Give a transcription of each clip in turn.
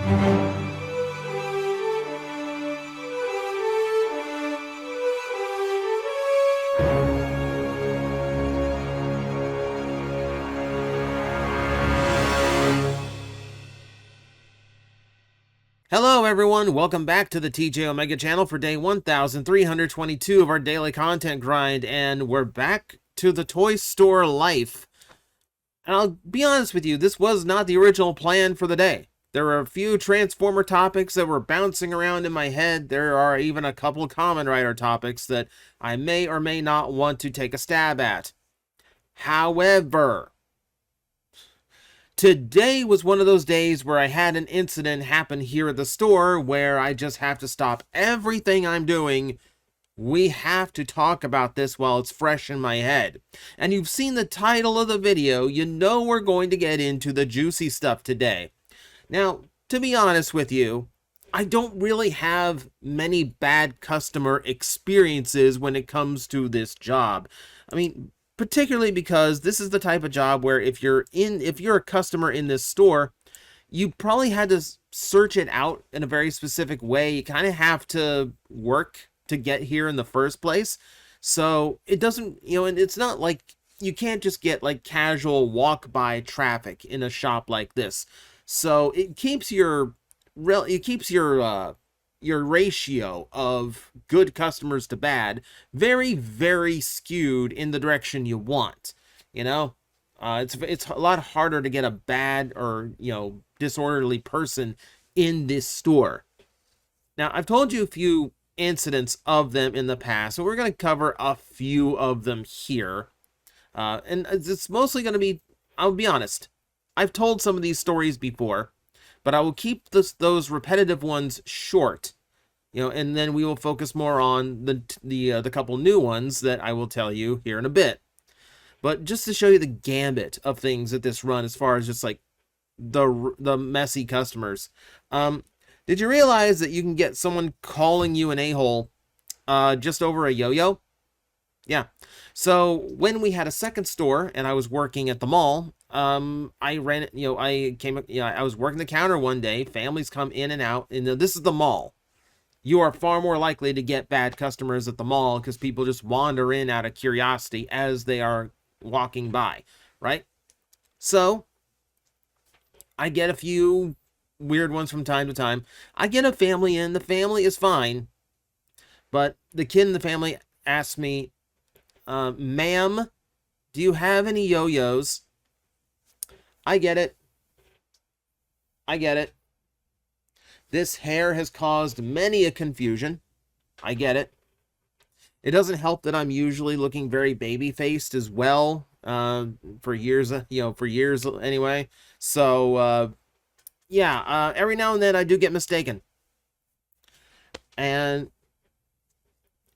Hello everyone, welcome back to the TJOmega channel for day 1322 of our daily content grind, and we're back to the toy store life. And I'll be honest with you, this was not the original plan for the day. There were a few Transformer topics that were bouncing around in my head. There are even a couple Kamen Rider topics that I may or may not want to take a stab at. However, today was one of those days where I had an incident happen here at the store where I just have to stop everything I'm doing. We have to talk about this while it's fresh in my head. And you've seen the title of the video, you know we're going to get into the juicy stuff today. Now, to be honest with you, I don't really have many bad customer experiences when it comes to this job. I mean, particularly because this is the type of job where if you're a customer in this store, you probably had to search it out in a very specific way. You kind of have to work to get here in the first place. So it doesn't, and it's not like you can't just get like casual walk by traffic in a shop like this. So it keeps your ratio of good customers to bad very, very skewed in the direction you want. It's a lot harder to get a bad or disorderly person in this store. Now, I've told you a few incidents of them in the past, so we're going to cover a few of them here. And it's mostly going to be, I'll be honest, I've told some of these stories before, but I will keep those repetitive ones short, and then we will focus more on the couple new ones that I will tell you here in a bit. But just to show you the gambit of things at this run, as far as just like the messy customers, did you realize that you can get someone calling you an a-hole just over a yo-yo? Yeah. So when we had a second store and I was working at the mall, I ran it, I was working the counter one day, families come in and out, and this is the mall. You are far more likely to get bad customers at the mall because people just wander in out of curiosity as they are walking by, right? So I get a few weird ones from time to time. I get a family in, the family is fine, but the kid in the family asks me, ma'am, do you have any yo-yos? I get it. This hair has caused many a confusion. I get it. It doesn't help that I'm usually looking very baby-faced as well, for years anyway. So, every now and then I do get mistaken. And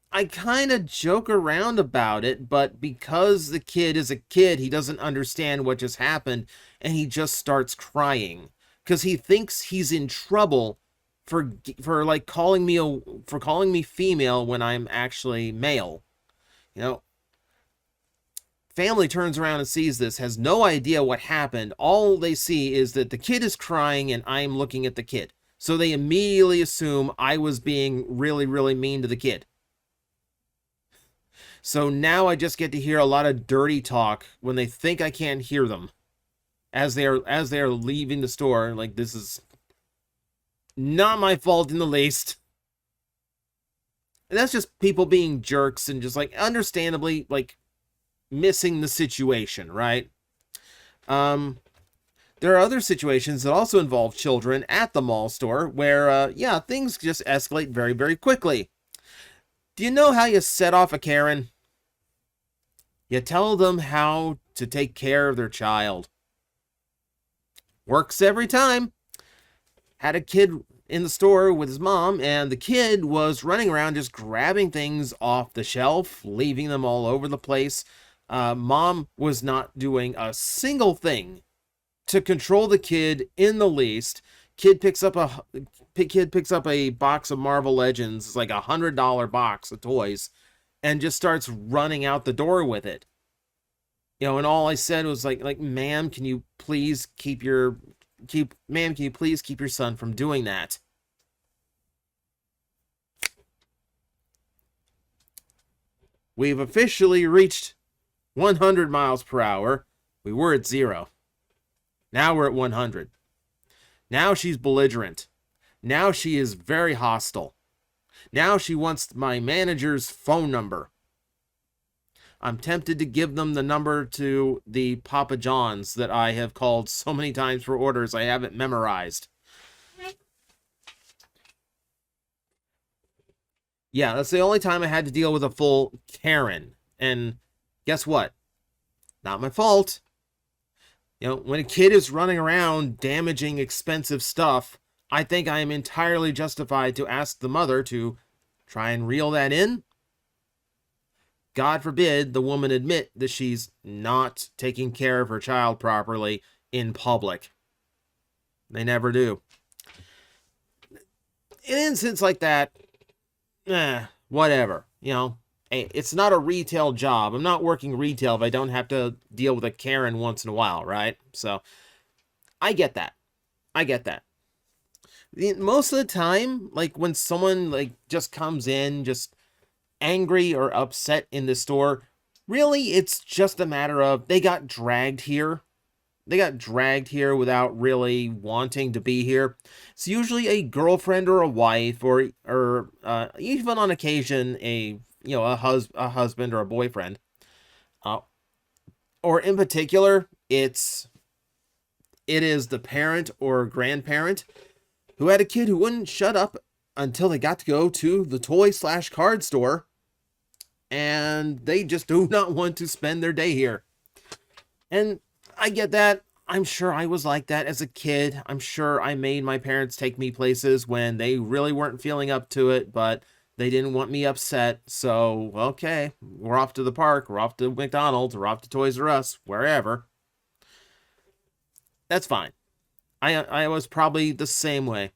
I kind of joke around about it, but because the kid is a kid, he doesn't understand what just happened, and he just starts crying because he thinks he's in trouble for calling me female when I'm actually male. Family turns around and sees this, has no idea what happened. All they see is that the kid is crying and I'm looking at the kid. So they immediately assume I was being really, really mean to the kid. So now I just get to hear a lot of dirty talk when they think I can't hear them as they are leaving the store. Like, this is not my fault in the least. And that's just people being jerks and just like understandably like missing the situation, right? There are other situations that also involve children at the mall store where things just escalate very, very quickly. Do you know how you set off a Karen? You tell them how to take care of their child. Works every time. Had a kid in the store with his mom, and the kid was running around just grabbing things off the shelf, leaving them all over the place. Mom was not doing a single thing to control the kid in the least. Kid picks up a box of Marvel Legends. It's like $100 box of toys, and just starts running out the door with it. And all I said was like, ma'am, can you please keep your ma'am, can you please keep your son from doing that? We've officially reached 100 miles per hour. We were at 0. Now we're at 100. Now she's belligerent. Now she is very hostile. Now she wants my manager's phone number. I'm tempted to give them the number to the Papa John's that I have called so many times for orders I haven't memorized. Yeah, that's the only time I had to deal with a full Karen. And guess what? Not my fault. You know, when a kid is running around damaging expensive stuff, I think I am entirely justified to ask the mother to try and reel that in. God forbid the woman admit that she's not taking care of her child properly in public. They never do. In instances like that, whatever. You know, hey, it's not a retail job. I'm not working retail if I don't have to deal with a Karen once in a while, right? So, I get that. I get that. Most of the time, like when someone like just comes in, just angry or upset in the store, really it's just a matter of they got dragged here. They got dragged here without really wanting to be here. It's usually a girlfriend or a wife, or even on occasion a husband or a boyfriend. Or in particular, it is the parent or grandparent who had a kid who wouldn't shut up until they got to go to the toy/card store, and they just do not want to spend their day here. And I get that. I'm sure I was like that as a kid. I'm sure I made my parents take me places when they really weren't feeling up to it, but they didn't want me upset. So, okay, we're off to the park, we're off to McDonald's, we're off to Toys R Us, wherever. That's fine. I was probably the same way.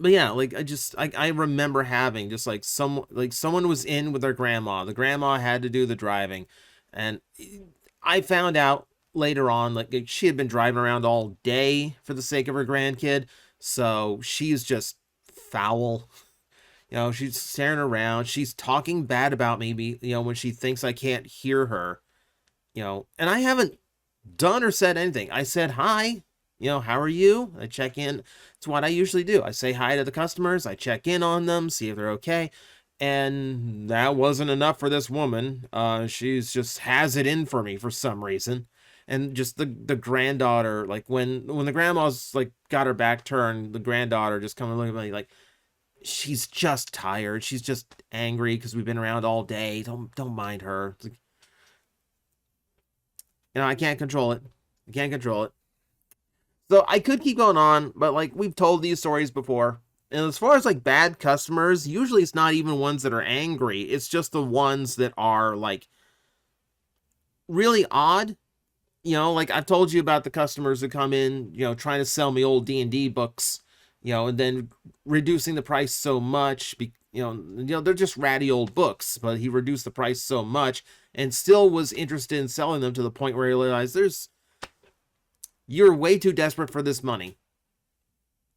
But yeah, like I remember having just like someone was in with their grandma. The grandma had to do the driving. And I found out later on, like she had been driving around all day for the sake of her grandkid. So she's just foul. You know, she's staring around. She's talking bad about me, when she thinks I can't hear her. And I haven't done or said anything. I said hi. How are you? I check in. It's what I usually do. I say hi to the customers. I check in on them, see if they're okay. And that wasn't enough for this woman. She's just has it in for me for some reason. And just the granddaughter, like when the grandma's like got her back turned, the granddaughter just come and look at me like, she's just tired. She's just angry because we've been around all day. Don't mind her. It's like, I can't control it. I can't control it. So I could keep going on, but like we've told these stories before. And as far as like bad customers, usually it's not even ones that are angry. It's just the ones that are like really odd. Like I've told you about the customers that come in, trying to sell me old D&D books, and then reducing the price so much, they're just ratty old books, but he reduced the price so much and still was interested in selling them to the point where he realized you're way too desperate for this money.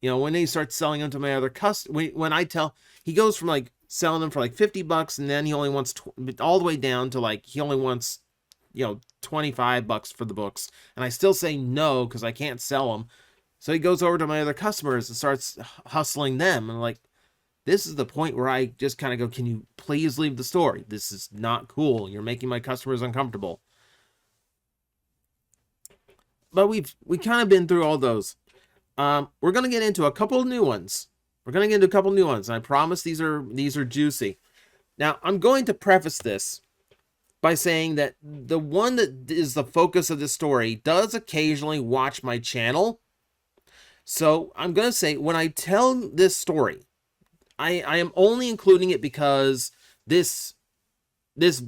When he starts selling them to my other when I tell, he goes from like selling them for like $50 and then he only wants all the way down to like, he only wants, $25 for the books. And I still say no, because I can't sell them. So he goes over to my other customers and starts hustling them. And like, this is the point where I just kind of go, can you please leave the store? This is not cool. You're making my customers uncomfortable. But we kind of been through all those. We're going to get into a couple of new ones. And I promise these are juicy. Now, I'm going to preface this by saying that the one that is the focus of the story does occasionally watch my channel. So I'm going to say, when I tell this story, I am only including it because this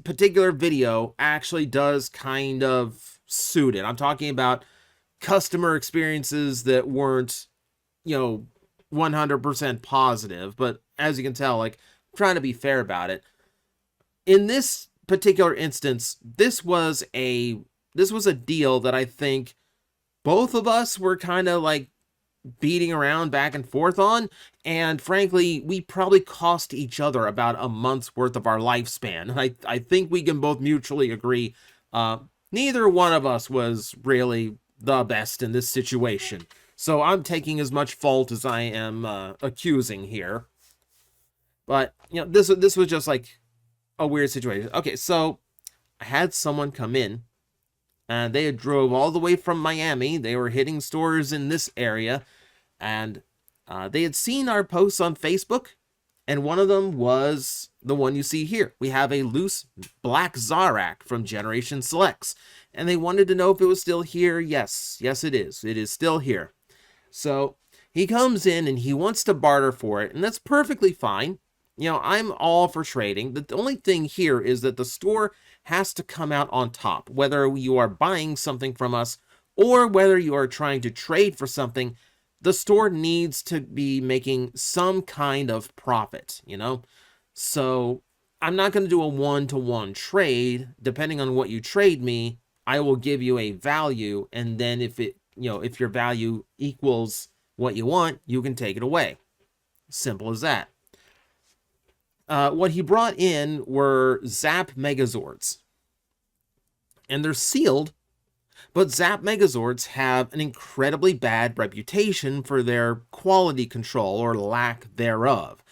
particular video actually does kind of suit it. I'm talking about customer experiences that weren't, 100% positive. But as you can tell, like, I'm trying to be fair about it. In this particular instance, this was a deal that I think both of us were kind of like beating around back and forth on, and frankly, we probably cost each other about a month's worth of our lifespan. And I think we can both mutually agree neither one of us was really the best in this situation. So I'm taking as much fault as I am accusing here. But, you know, this was just like a weird situation. Okay, so I had someone come in, and they had drove all the way from Miami. They were hitting stores in this area, and they had seen our posts on Facebook, and one of them was the one you see here. We have a loose black Zarak from Generation Selects, and they wanted to know if it was still here. Yes, it is. It is still here. So he comes in and he wants to barter for it, and that's perfectly fine. You know, I'm all for trading. The only thing here is that the store has to come out on top, whether you are buying something from us or whether you are trying to trade for something. The store needs to be making some kind of profit, you know? So I'm not going to do a one-to-one trade. Depending on what you trade me, I will give you a value, and then if it, you know, if your value equals what you want, you can take it away. Simple as that. What he brought in were Zap Megazords. And they're sealed, but Zap Megazords have an incredibly bad reputation for their quality control or lack thereof.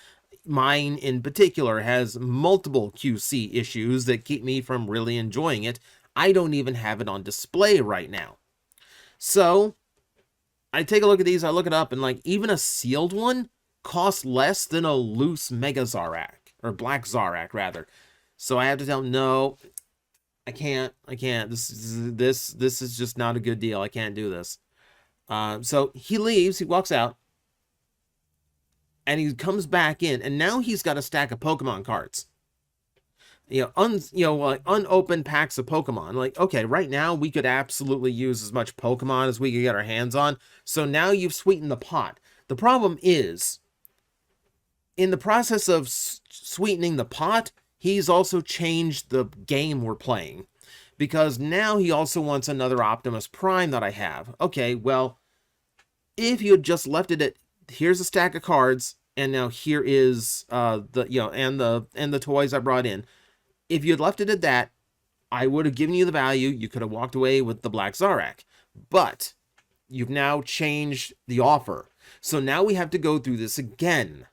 Mine in particular has multiple QC issues that keep me from really enjoying it. I don't even have it on display right now. So I take a look at these, I look it up, and like even a sealed one costs less than a loose Mega Zarak, or Black Zarak rather. So I have to tell him, no, I can't. This is just not a good deal. I can't do this. So he leaves, he walks out, and he comes back in, and now he's got a stack of Pokemon cards. You know, like unopened packs of Pokemon. Like, okay, right now we could absolutely use as much Pokemon as we could get our hands on. So now you've sweetened the pot. The problem is, in the process of sweetening the pot, he's also changed the game we're playing. Because now he also wants another Optimus Prime that I have. Okay, well, if you had just left it at, here's a stack of cards, and now here is the, you know, and the toys I brought in. If you had left it at that, I would have given you the value. You could have walked away with the Black Zarak. But you've now changed the offer. So now we have to go through this again.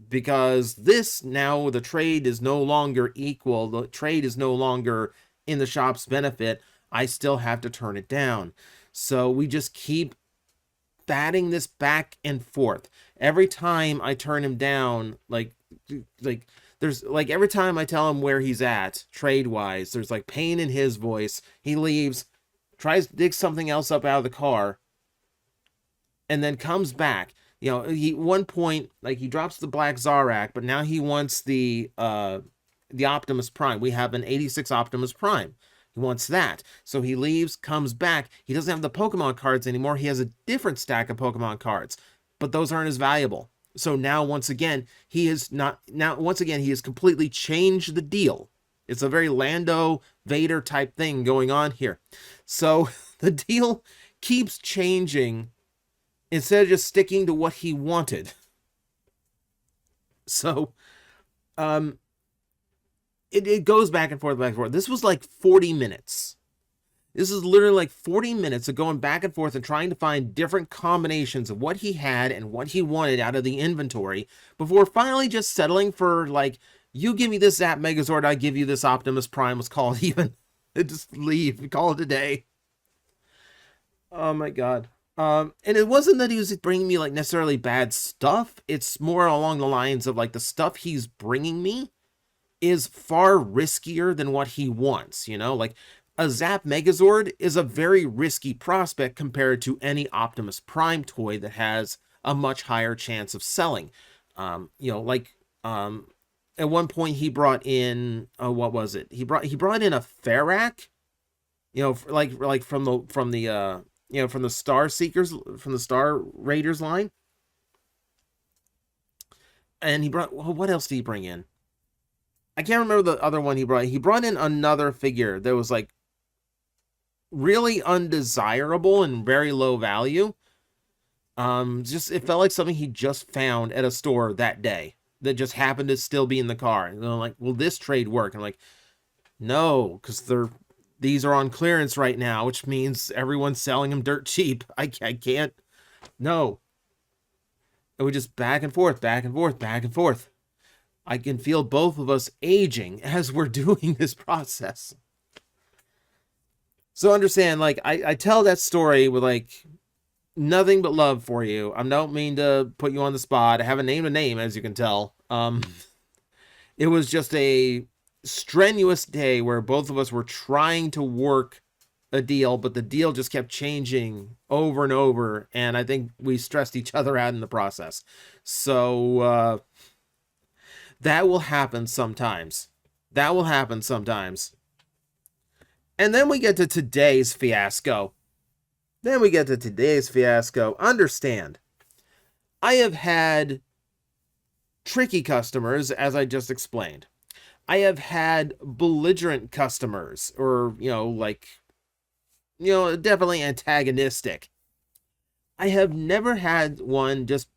Because this, now the trade is no longer equal. The trade is no longer in the shop's benefit. I still have to turn it down. So we just keep batting this back and forth. Every time I turn him down, like there's like every time I tell him where he's at trade-wise, there's like pain in his voice. He leaves, tries to dig something else up out of the car, and then comes back. You know, he one point, like, he drops the Black Zarak, but now he wants the Optimus Prime. We have an 86 Optimus Prime. He wants that. So he leaves, comes back. He doesn't have the Pokemon cards anymore. He has a different stack of Pokemon cards, but those aren't as valuable. So now, once again, he has completely changed the deal. It's a very Lando Vader type thing going on here. So the deal keeps changing instead of just sticking to what he wanted. So, it goes back and forth, back and forth. This was like 40 minutes. This is literally like 40 minutes of going back and forth and trying to find different combinations of what he had and what he wanted out of the inventory before finally just settling for, like, you give me this Zap Megazord, I give you this Optimus Prime. Let's call it even. Just leave. Call it a day. Oh my god. And it wasn't that he was bringing me, like, necessarily bad stuff. It's more along the lines of, like, the stuff he's bringing me is far riskier than what he wants, you know? Like, a Zap Megazord is a very risky prospect compared to any Optimus Prime toy that has a much higher chance of selling. You know, like, at one point he brought in, what was it? He brought in a Ferrac, you know, like from the you know, from the Star Seekers, from the Star Raiders line. And he brought, well, what else did he bring in? I can't remember the other one he brought. He brought in another figure that was like really undesirable and very low value. Just it felt like something he just found at a store that day that just happened to still be in the car. And they're like, "Will this trade work?" And I'm like, "No, because these are on clearance right now, which means everyone's selling them dirt cheap. I can't. No." And we just back and forth, back and forth, back and forth. I can feel both of us aging as we're doing this process. So understand, like, I tell that story with, like, nothing but love for you. I don't mean to put you on the spot. I haven't named a name, as you can tell. It was just a strenuous day where both of us were trying to work a deal, but the deal just kept changing over and over, and I think we stressed each other out in the process. So, that will happen sometimes. That will happen sometimes. And then we get to today's fiasco. Understand, I have had tricky customers, as I just explained. I have had belligerent customers, or, definitely antagonistic. I have never had one just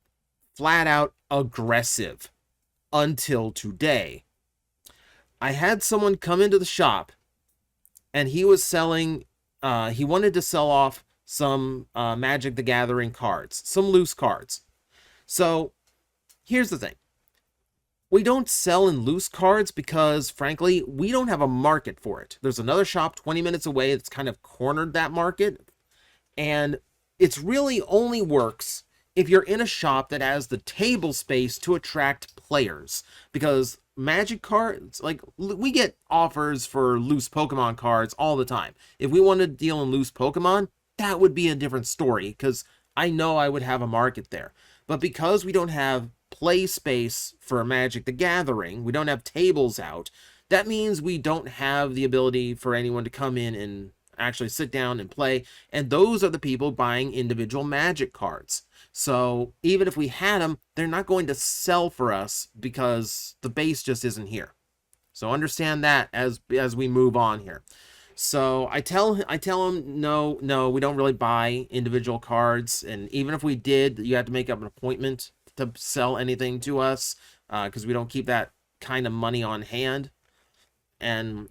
flat out aggressive until today. I had someone come into the shop and he was selling, he wanted to sell off some Magic the Gathering cards, some loose cards. So here's the thing. We don't sell in loose cards because, frankly, we don't have a market for it. There's another shop 20 minutes away that's kind of cornered that market, and it's really only works if you're in a shop that has the table space to attract players. Because Magic cards, like, we get offers for loose Pokemon cards all the time. If we wanted to deal in loose Pokemon, that would be a different story, because I know I would have a market there. But because we don't have play space for Magic the Gathering, we don't have tables out, that means we don't have the ability for anyone to come in and actually sit down and play, and those are the people buying individual Magic cards. So even if we had them, they're not going to sell for us because the base just isn't here. So understand that as we move on here. So I tell him, no, we don't really buy individual cards, and even if we did, you have to make up an appointment to sell anything to us, because we don't keep that kind of money on hand. And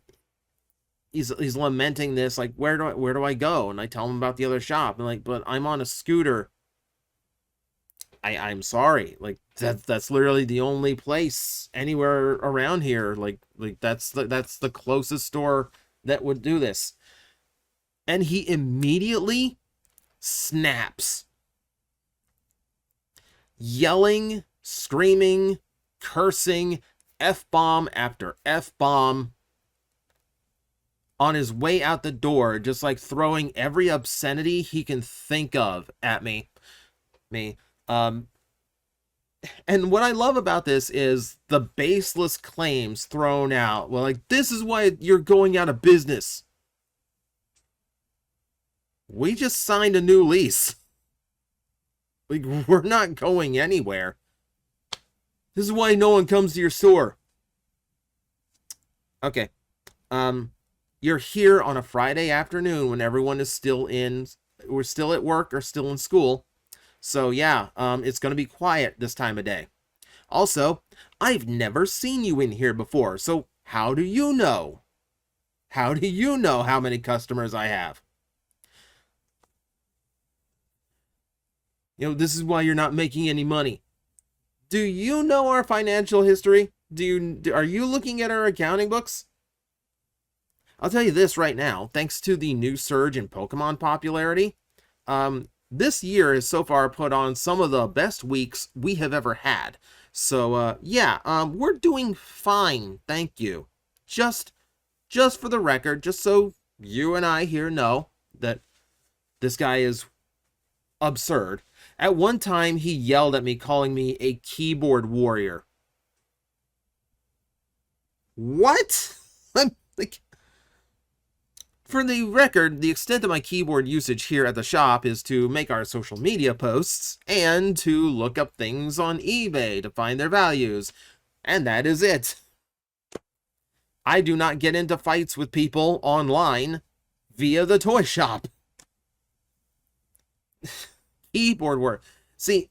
he's lamenting this, like, where do I go? And I tell him about the other shop, and like, but I'm on a scooter. I'm sorry, like, that's literally the only place anywhere around here. Like that's the closest store that would do this. And he immediately snaps, yelling, screaming, cursing, F-bomb after F-bomb on his way out the door, just like throwing every obscenity he can think of at me. And what I love about this is the baseless claims thrown out. Well, like, this is why you're going out of business. We just signed a new lease. Like, we're not going anywhere. This is why no one comes to your store. Okay. You're here on a Friday afternoon when everyone is we're still at work or still in school. So yeah, it's going to be quiet this time of day. Also, I've never seen you in here before, so how do you know? How do you know how many customers I have? This is why you're not making any money. Do you know our financial history? Are you looking at our accounting books? I'll tell you this right now, thanks to the new surge in Pokemon popularity, this year has so far put on some of the best weeks we have ever had. So, yeah, we're doing fine, thank you. Just for the record, just so you and I here know that this guy is absurd. At one time, he yelled at me, calling me a keyboard warrior. What? I'm like... For the record, the extent of my keyboard usage here at the shop is to make our social media posts and to look up things on eBay to find their values. And that is it. I do not get into fights with people online via the toy shop. Keyboard work. See,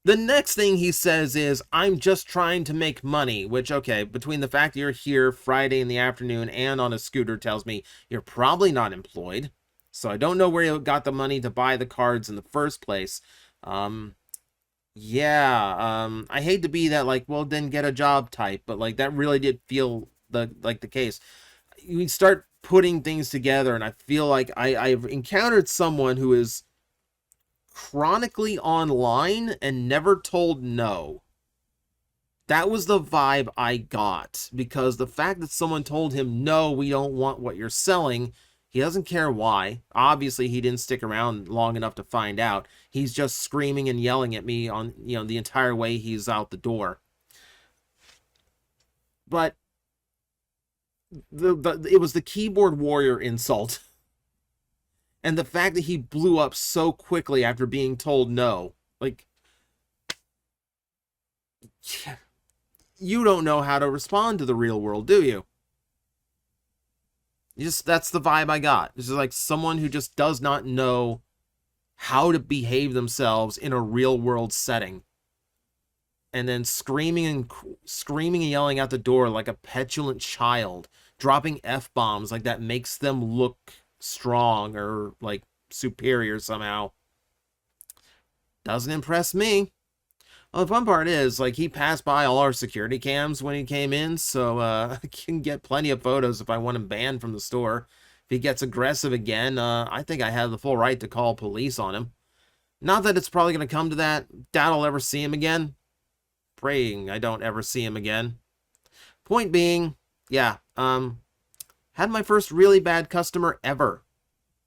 the next thing he says is, I'm just trying to make money, which, okay, between the fact that you're here Friday in the afternoon and on a scooter tells me you're probably not employed. So I don't know where you got the money to buy the cards in the first place. I hate to be that, like, well, then get a job type, but, like, that really did feel the case. You start putting things together, and I feel like I've encountered someone who is chronically online and never told no. That was the vibe I got, because the fact that someone told him, no, we don't want what you're selling, he doesn't care why. Obviously, he didn't stick around long enough to find out. He's just screaming and yelling at me on, the entire way he's out the door. But it was the keyboard warrior insult. And the fact that he blew up so quickly after being told no. Like, you don't know how to respond to the real world, do you? That's the vibe I got. This is like someone who just does not know how to behave themselves in a real world setting. And then screaming and yelling out the door like a petulant child, dropping F-bombs like that makes them look strong or like superior somehow. Doesn't impress me. Well, the fun part is, like, he passed by all our security cams when he came in, so I can get plenty of photos if I want him banned from the store. If he gets aggressive again, I think I have the full right to call police on him. Not that it's probably going to come to that. Doubt I'll ever see him again. Praying I don't ever see him again. Point being, yeah, had my first really bad customer ever.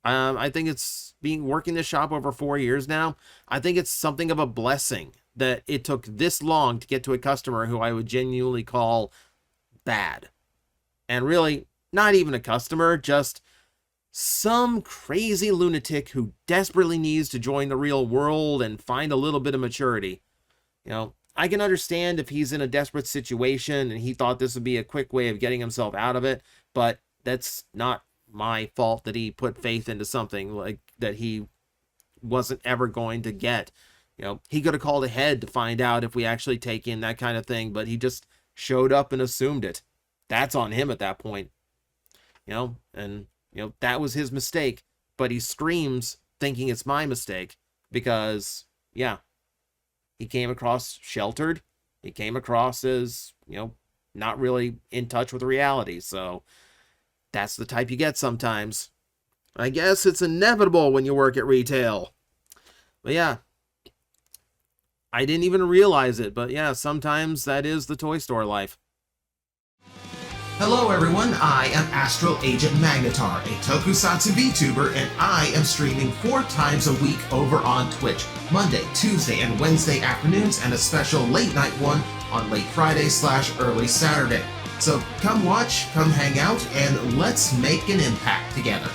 I think it's working this shop over 4 years now. I think it's something of a blessing that it took this long to get to a customer who I would genuinely call bad. And really, not even a customer, just some crazy lunatic who desperately needs to join the real world and find a little bit of maturity. I can understand if he's in a desperate situation and he thought this would be a quick way of getting himself out of it, but that's not my fault that he put faith into something like that he wasn't ever going to get. He could have called ahead to find out if we actually take in that kind of thing, but he just showed up and assumed it. That's on him at that point. That was his mistake, but he screams thinking it's my mistake because, yeah, he came across sheltered. He came across as, not really in touch with reality. So that's the type you get sometimes. I guess it's inevitable when you work at retail. But yeah, I didn't even realize it, but yeah, sometimes that is the toy store life. Hello everyone, I am Astral Agent Magnetar, a tokusatsu VTuber, and I am streaming 4 times a week over on Twitch, Monday, Tuesday, and Wednesday afternoons, and a special late night one on late Friday/early Saturday. So come watch, come hang out, and let's make an impact together.